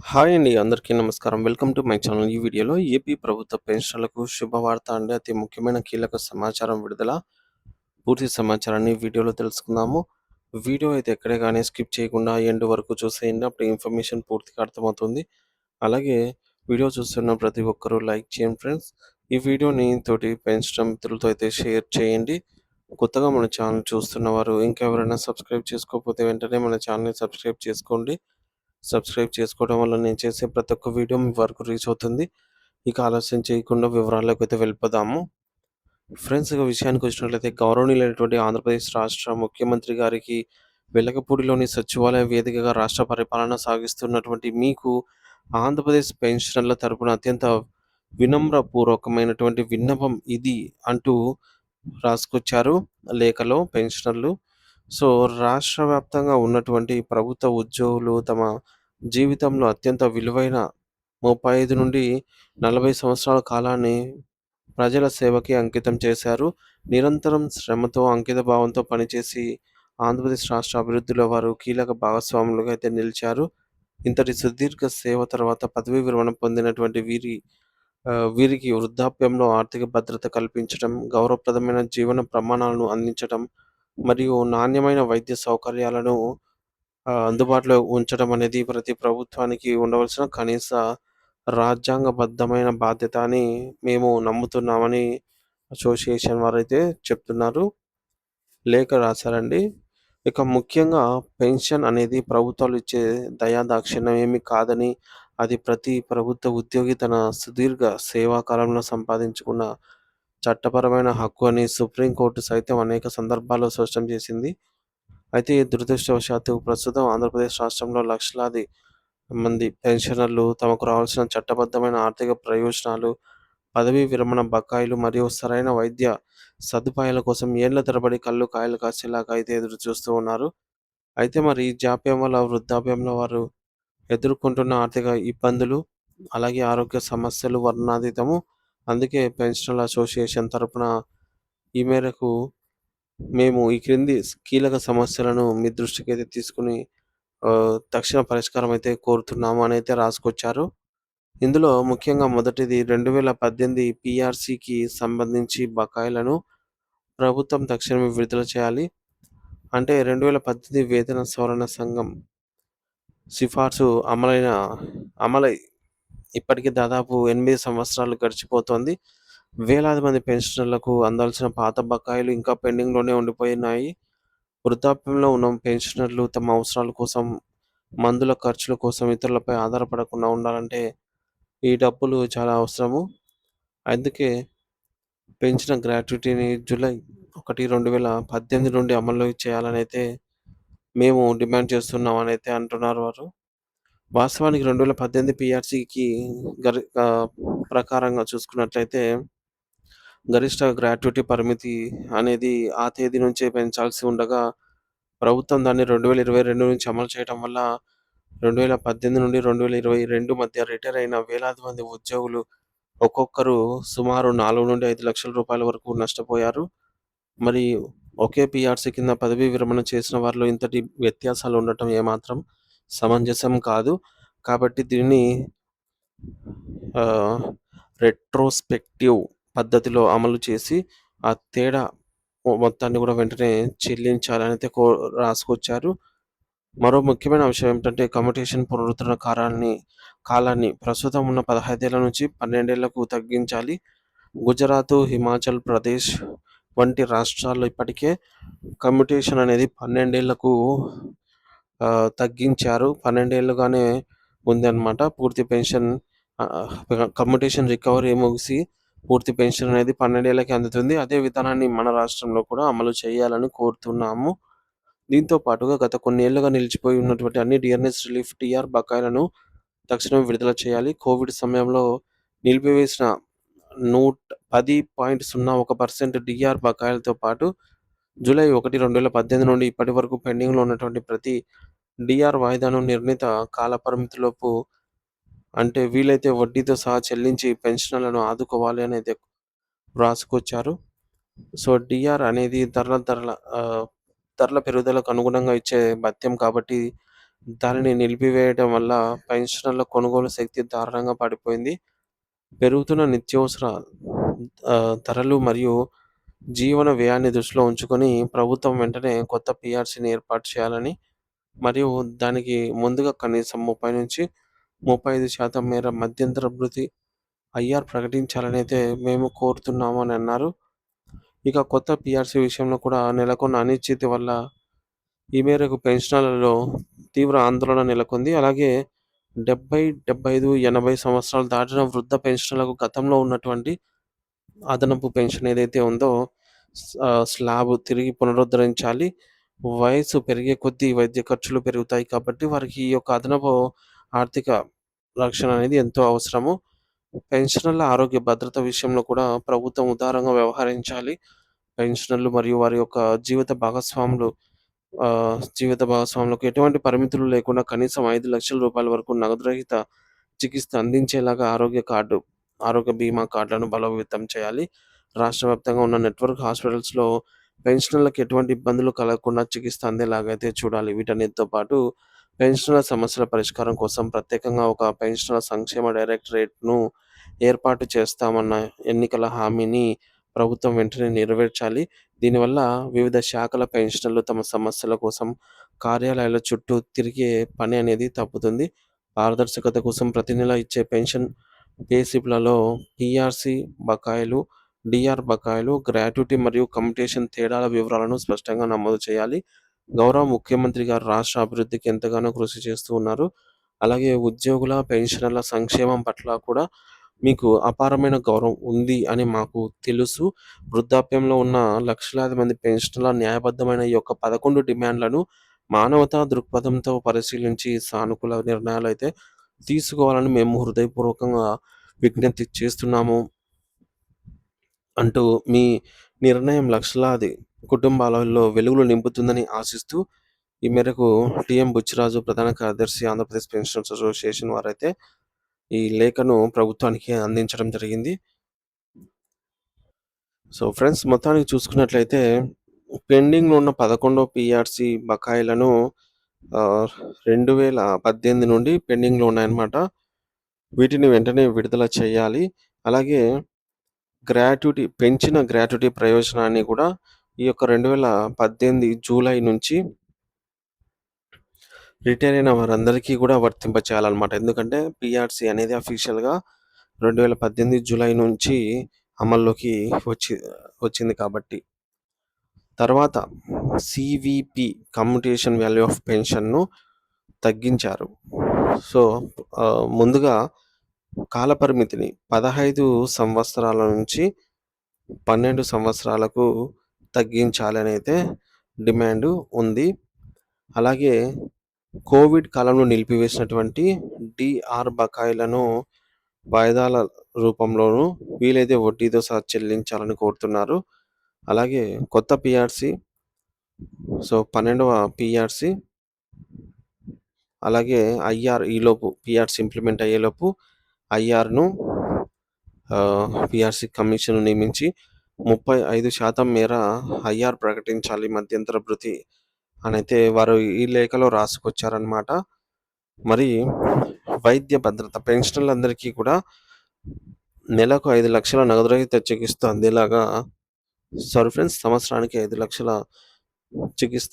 Hi అండి. అందరికీ నమస్కారం. Welcome to my channel. ఈ వీడియోలో ఏపీ ప్రభుత్వ పెన్షన్‌లకు శుభవార్త అండి. అతి ముఖ్యమైన కీలక సమాచారం విడుదల. పూర్తి సమాచారాన్ని వీడియోలో తెలుసుకుందాము. వీడియో అయితే ఎక్కడ గాని స్కిప్ చేయకుండా ఎండ్ వరకు చూసేయండి. అప్పుడు ఇన్ఫర్మేషన్ పూర్తిగా అర్థమవుతుంది. అలాగే వీడియో చూస్తున్న ప్రతి ఒక్కరూ లైక్ చేయండి ఫ్రెండ్స్. ఈ వీడియోని తోటి పెన్షన్ మిత్రులతో అయితే షేర్ చేయండి. కొత్తగా మన ఛానల్ చూస్తున్నవారు ఇంకెవరైనా సబ్స్క్రైబ్ చేసుకోకపోతే వెంటనే మన ఛానల్‌ని సబ్స్క్రైబ్ చేసుకోండి. సబ్స్క్రైబ్ చేసుకోవడం వల్ల నేను చేసే ప్రతి ఒక్క వీడియో మీ వరకు రీచ్ అవుతుంది. ఇక ఆలస్యం చేయకుండా వివరాల్లోకైతే వెళ్ళిపోదాము. ఫ్రెండ్స్ ఇక విషయానికొచ్చినట్లయితే గౌరవనీయులైనటువంటి ఆంధ్రప్రదేశ్ రాష్ట్ర ముఖ్యమంత్రి గారికి వెలగపూడిలోని సచివాలయ వేదికగా రాష్ట్ర పరిపాలన సాగిస్తున్నటువంటి మీకు ఆంధ్రప్రదేశ్ పెన్షనర్ల తరపున అత్యంత వినమ్రపూర్వకమైనటువంటి విన్నపం ఇది అంటూ రాసుకొచ్చారు లేఖలో పెన్షనర్లు. సో, రాష్ట్ర వ్యాప్తంగా ఉన్నటువంటి ప్రభుత్వ ఉద్యోగులు తమ జీవితంలో అత్యంత విలువైన 35 నుండి 40 సంవత్సరాల కాలాన్ని ప్రజల సేవకి అంకితం చేశారు. నిరంతరం శ్రమతో, అంకితభావంతో పనిచేసి ఆంధ్రప్రదేశ్ రాష్ట్ర అభివృద్ధిలో వారు కీలక భాగస్వాములుగా అయితే నిలిచారు. ఇంతటి సుదీర్ఘ సేవ తర్వాత పదవీ విరమణ పొందినటువంటి వీరికి వృద్ధాప్యంలో ఆర్థిక భద్రత కల్పించడం, గౌరవప్రదమైన జీవన ప్రమాణాలను అందించడం మరియు నాణ్యమైన వైద్య సౌకర్యాలను అందుబాటులో ఉంచడం అనేది ప్రతి ప్రభుత్వానికి ఉండవలసిన కనీస రాజ్యాంగబద్ధమైన బాధ్యత అని మేము నమ్ముతున్నామని అసోసియేషన్ వారైతే చెప్తున్నారు. లేఖ రాశారండి. ఇక ముఖ్యంగా పెన్షన్ అనేది ప్రభుత్వాలు ఇచ్చే దయాదాక్షిణ్యం ఏమీ కాదని, అది ప్రతి ప్రభుత్వ ఉద్యోగి తన సుదీర్ఘ సేవా కాలంలో సంపాదించుకున్న చట్టపరమైన హక్కు అని సుప్రీంకోర్టు సైతం అనేక సందర్భాల్లో స్పష్టం చేసింది. అయితే దురదృష్టవశాత్తు ప్రస్తుతం ఆంధ్రప్రదేశ్ రాష్ట్రంలో లక్షలాది మంది పెన్షనర్లు తమకు రావాల్సిన చట్టబద్ధమైన ఆర్థిక ప్రయోజనాలు, పదవీ విరమణ బకాయిలు మరియు సరైన వైద్య సదుపాయాల కోసం ఏళ్ల తరబడి కళ్ళు కాయలు కాసేలాగా అయితే ఎదురు చూస్తూ ఉన్నారు. అయితే మరి ఈ జాప్యం వల్ల వృద్ధాప్యంలో వారు ఎదుర్కొంటున్న ఆర్థిక ఇబ్బందులు, అలాగే ఆరోగ్య సమస్యలు వర్ణనాతీతము. అందుకే పెన్షనర్ల అసోసియేషన్ తరపున ఈ మేరకు మేము ఈ క్రింది కీలక సమస్యలను మీ దృష్టికైతే తీసుకొని తక్షణ పరిష్కారం అయితే కోరుతున్నాము అనైతే రాసుకొచ్చారు. ఇందులో ముఖ్యంగా మొదటిది 2018 పీఆర్సీకి సంబంధించి బకాయిలను ప్రభుత్వం తక్షణమే విడుదల చేయాలి. అంటే 2018 వేతన సవరణ సంఘం సిఫార్సు అమలై ఇప్పటికి దాదాపు 8 సంవత్సరాలు గడిచిపోతోంది. వేలాది మంది పెన్షనర్లకు అందాల్సిన పాత బకాయిలు ఇంకా పెండింగ్‌లోనే ఉండిపోయినాయి. వృద్ధాప్యంలో ఉన్న పెన్షనర్లు తమ అవసరాల కోసం, మందుల ఖర్చుల కోసం ఇతరులపై ఆధారపడకుండా ఉండాలంటే ఈ డబ్బులు చాలా అవసరము. అందుకే పెంచిన గ్రాట్యుటీని జూలై 1, 2018 నుండి అమల్లోకి చేయాలనైతే మేము డిమాండ్ చేస్తున్నామనైతే అంటున్నారు వారు. వాస్తవానికి 2018 పీఆర్సీకి ప్రకారంగా చూసుకున్నట్లయితే గరిష్ట గ్రాట్యుటీ పరిమితి అనేది ఆ తేదీ నుంచే పెంచాల్సి ఉండగా, ప్రభుత్వం దాన్ని 2022 నుంచి అమలు చేయడం వల్ల 2018 నుండి 2022 మధ్య రిటైర్ అయిన వేలాది మంది ఉద్యోగులు ఒక్కొక్కరు సుమారు 4-5 లక్షల రూపాయల వరకు నష్టపోయారు. మరి ఒకే పీఆర్సీ కింద పదవీ విరమణ చేసిన వారిలో ఇంతటి వ్యత్యాసాలు ఉండటం ఏమాత్రం సమంజసం కాదు. కాబట్టి దీన్ని ఆహ్, రెట్రోస్పెక్టివ్ పద్ధతిలో అమలు చేసి, ఆ తేడా మొత్తాన్ని కూడా వెంటనే చెల్లించాలనైతే రాసుకొచ్చారు. మరో ముఖ్యమైన విషయం ఏమిటంటే కమ్యుటేషన్ పునరుద్ధరణ కాలాన్ని ప్రస్తుతం ఉన్న 15 ఏళ్ల నుంచి 12 ఏళ్లకు తగ్గించాలి. గుజరాత్, హిమాచల్ ప్రదేశ్ వంటి రాష్ట్రాల్లో ఇప్పటికే కమ్యుటేషన్ అనేది 12 ఏళ్లకు తగ్గించారు. 12 ఏళ్లుగానే ఉందన్నమాట. పూర్తి పెన్షన్ కమ్యుటేషన్ రికవరీ ముగిసి పూర్తి పెన్షన్ అనేది 12 ఏళ్లకే అందుతుంది. అదే విధానాన్ని మన రాష్ట్రంలో కూడా అమలు చేయాలని కోరుతున్నాము. దీంతో పాటుగా గత కొన్ని ఏళ్లుగా నిలిచిపోయి ఉన్నటువంటి అన్ని డిఆర్ఎస్ రిలీఫ్, టీఆర్ బకాయిలను తక్షణమే విడుదల చేయాలి. కోవిడ్ సమయంలో నిలిపివేసిన 10.01% డీఆర్ బకాయిలతో పాటు జూలై 1, 2018 నుండి ఇప్పటి వరకు పెండింగ్‌లో ఉన్నటువంటి ప్రతి డీఆర్ వాయిదాను నిర్ణీత కాలపరిమితిలోపు అంటే వీలైతే వడ్డీతో సహా చెల్లించి పెన్షనర్లను ఆదుకోవాలి అనేది రాసుకొచ్చారు. సో, డీఆర్ అనేది ధరల పెరుగుదలకు అనుగుణంగా ఇచ్చే భత్యం కాబట్టి దానిని నిలిపివేయడం వల్ల పెన్షనర్ల కొనుగోలు శక్తి దారుణంగా పడిపోయింది. పెరుగుతున్న నిత్యావసర ధరలు మరియు జీవన వ్యయాన్ని దృష్టిలో ఉంచుకొని ప్రభుత్వం వెంటనే కొత్త పీఆర్సీని ఏర్పాటు చేయాలని, మరియు దానికి ముందుగా కనీసం 30-35% మేర మధ్యంతర భృతి ఐఆర్ ప్రకటించాలనైతే మేము కోరుతున్నాము అని అన్నారు. ఇక కొత్త పీఆర్సీ విషయంలో కూడా నెలకొన్న అనిశ్చితి వల్ల ఈ మేరకు పెన్షనర్లలో తీవ్ర ఆందోళన నెలకొంది. అలాగే 70, 75, 80 సంవత్సరాలు దాటిన వృద్ధ పెన్షనర్లకు గతంలో ఉన్నటువంటి అదనపు పెన్షన్ ఏదైతే ఉందో స్లాబ్ తిరిగి పునరుద్ధరించాలి. వయసు పెరిగే కొద్దీ వైద్య ఖర్చులు పెరుగుతాయి కాబట్టి వారికి ఈ యొక్క అదనపు ఆర్థిక రక్షణ అనేది ఎంతో అవసరము. పెన్షనర్ల ఆరోగ్య భద్రత విషయంలో కూడా ప్రభుత్వం ఉదారంగా వ్యవహరించాలి. పెన్షనర్లు మరియు వారి యొక్క జీవిత భాగస్వాములకు ఎటువంటి పరిమితులు లేకుండా కనీసం రూ. 5,00,000 వరకు నగదు రహిత చికిత్స అందించేలాగా ఆరోగ్య బీమా కార్డులను బలోపేతం చేయాలి. రాష్ట్ర వ్యాప్తంగా ఉన్న నెట్వర్క్ హాస్పిటల్స్‌లో పెన్షనర్లకు ఎటువంటి ఇబ్బందులు కలగకుండా చికిత్స అందేలాగా అయితే చూడాలి. వీటన్నిటితో పాటు పెన్షనర్ల సమస్యల పరిష్కారం కోసం ప్రత్యేకంగా ఒక పెన్షనర్ల సంక్షేమ డైరెక్టరేట్‌ను ఏర్పాటు చేస్తామన్న ఎన్నికల హామీని ప్రభుత్వం వెంటనే నెరవేర్చాలి. దీనివల్ల వివిధ శాఖల పెన్షనర్లు తమ సమస్యల కోసం కార్యాలయాల చుట్టూ తిరిగే పని అనేది తప్పుతుంది. పారదర్శకత కోసం ప్రతి నెల ఇచ్చే పెన్షన్ పే స్లిప్‌లలో పీఆర్సీ బకాయిలు, డీఆర్ బకాయిలు, గ్రాట్యుటీ మరియు కమ్యుటేషన్ తేడాల వివరాలను స్పష్టంగా నమోదు చేయాలి. గౌరవ ముఖ్యమంత్రి గారు రాష్ట్ర అభివృద్ధికి ఎంతగానో కృషి చేస్తూ ఉన్నారు. అలాగే ఉద్యోగుల, పెన్షనర్ల సంక్షేమం పట్ల కూడా మీకు అపారమైన గౌరవం ఉంది అని మాకు తెలుసు. వృద్ధాప్యంలో ఉన్న లక్షలాది మంది పెన్షనర్ల న్యాయబద్ధమైన ఈ యొక్క 11 డిమాండ్లను మానవతా దృక్పథంతో పరిశీలించి సానుకూల నిర్ణయాలైతే తీసుకోవాలని మేము హృదయపూర్వకంగా విజ్ఞప్తి చేస్తున్నాము అంటూ మీ నిర్ణయం లక్షలాది కుటుంబాలలో వెలుగులు నింపుతుందని ఆశిస్తూ, ఈ మేరకు టీఎం బుచ్చిరాజు, ప్రధాన కార్యదర్శి, ఆంధ్రప్రదేశ్ పెన్షనర్స్ అసోసియేషన్ వారైతే ఈ లేఖను ప్రభుత్వానికి అందించడం జరిగింది. సో ఫ్రెండ్స్, మొత్తానికి చూసుకున్నట్లయితే పెండింగ్‌లో ఉన్న 11వ పీఆర్సీ బకాయిలను 2018 నుండి పెండింగ్‌లో ఉన్నాయన్నమాట. వీటిని వెంటనే విడుదల చేయాలి. అలాగే పెంచిన గ్రాట్యుటీ ప్రయోజనాన్ని కూడా ఈ యొక్క 2018 జూలై నుంచి రిటైర్ అయిన వారందరికీ కూడా వర్తింపచేయాలన్నమాట. ఎందుకంటే పీఆర్సీ అనేది అఫీషియల్‌గా 2018 జూలై నుంచి అమల్లోకి వచ్చింది కాబట్టి. తర్వాత సీవీపీ కమ్యుటేషన్ వాల్యూ ఆఫ్ పెన్షన్‌ను తగ్గించారు. సో, ముందుగా కాలపరిమితిని 15 సంవత్సరాల నుంచి 12 సంవత్సరాలకు తగ్గించాలనైతే డిమాండు ఉంది. అలాగే కోవిడ్ కాలంలో నిలిపివేసినటువంటి డీఆర్ బకాయిలను వాయిదాల రూపంలోనూ, వీలైతే వడ్డీతో సహా చెల్లించాలని కోరుతున్నారు. అలాగే కొత్త పీఆర్సీ, సో 12వ పీఆర్సీ, అలాగే ఐఆర్ ఈలోపు పీఆర్సీ ఇంప్లిమెంట్ అయ్యేలోపు ఐఆర్‌ను పీఆర్సీ కమిషన్ నియమించి 35% మేర ఐఆర్ ప్రకటించాలి మధ్యంతర భృతి అనైతే వారు ఈ లేఖలో రాసుకొచ్చారనమాట. మరి వైద్య భద్రత పెన్షనర్లందరికీ కూడా నెలకు 5,00,000 నగదు రహిత చికిత్స అందేలాగా సంవత్సరానికి 5,00,000 చికిత్స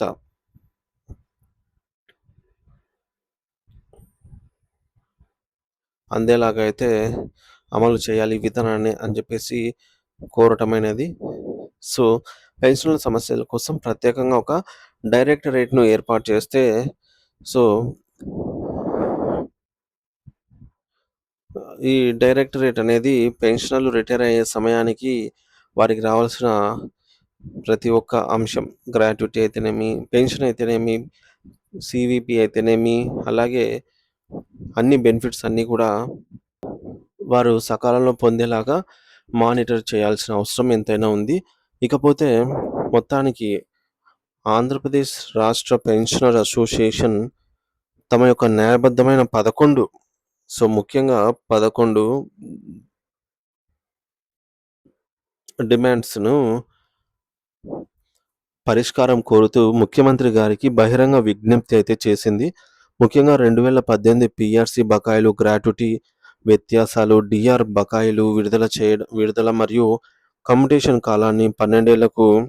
అందేలాగా అయితే అమలు చేయాలి ఈ విధానాన్ని అని చెప్పేసి కోరటమైనది. సో, పెన్షనర్ల సమస్యల కోసం ప్రత్యేకంగా ఒక డైరెక్టరేట్‌ను ఏర్పాటు చేస్తే, సో, ఈ డైరెక్టరేట్ అనేది పెన్షనర్లు రిటైర్ అయ్యే సమయానికి వారికి రావాల్సిన ప్రతి ఒక్క అంశం, గ్రాట్యుటీ అయితేనేమి, పెన్షన్ అయితేనేమి, సీవీపీ అయితేనేమి, అలాగే అన్ని బెనిఫిట్స్ అన్నీ కూడా వారు సకాలంలో పొందేలాగా మానిటర్ చేయాల్సిన అవసరం ఎంతైనా ఉంది. ఇకపోతే మొత్తానికి ఆంధ్రప్రదేశ్ రాష్ట్ర పెన్షనర్ అసోసియేషన్ తమ యొక్క న్యాయబద్ధమైన 11, సో ముఖ్యంగా 11 డిమాండ్స్‌ను పరిష్కారం కోరుతూ ముఖ్యమంత్రి గారికి బహిరంగ విజ్ఞప్తి అయితే చేసింది. ముఖ్యంగా 2018 పీఆర్సీ బకాయిలు, గ్రాట్యుటీ వ్యత్యాసాలు, డీఆర్ బకాయిలు విడుదల మరియు కమ్యుటేషన్ కాలాన్ని 12 ఏళ్లకు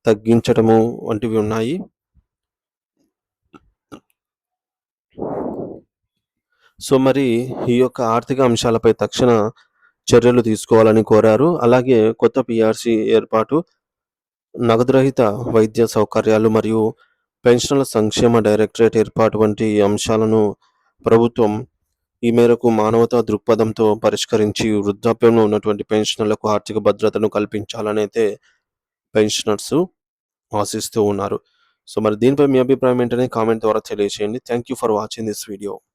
తగ్గించడము వంటివి ఉన్నాయి. సో, మరి ఈ యొక్క ఆర్థిక అంశాలపై తక్షణ చర్యలు తీసుకోవాలని కోరారు. అలాగే కొత్త పీఆర్సీ ఏర్పాటు, నగదురహిత వైద్య సౌకర్యాలు మరియు పెన్షనర్ల సంక్షేమ డైరెక్టరేట్ ఏర్పాటు వంటి అంశాలను ప్రభుత్వం ఈ మేరకు మానవతా దృక్పథంతో పరిష్కరించి వృద్ధాప్యంలో ఉన్నటువంటి పెన్షనర్లకు ఆర్థిక భద్రతను కల్పించాలని అయితే పెన్షనర్స్ ఆశిస్తూ ఉన్నారు. సో, మరి దీనిపై మీ అభిప్రాయం ఏంటనేది కామెంట్ ద్వారా తెలియజేయండి. Thank you for watching this video.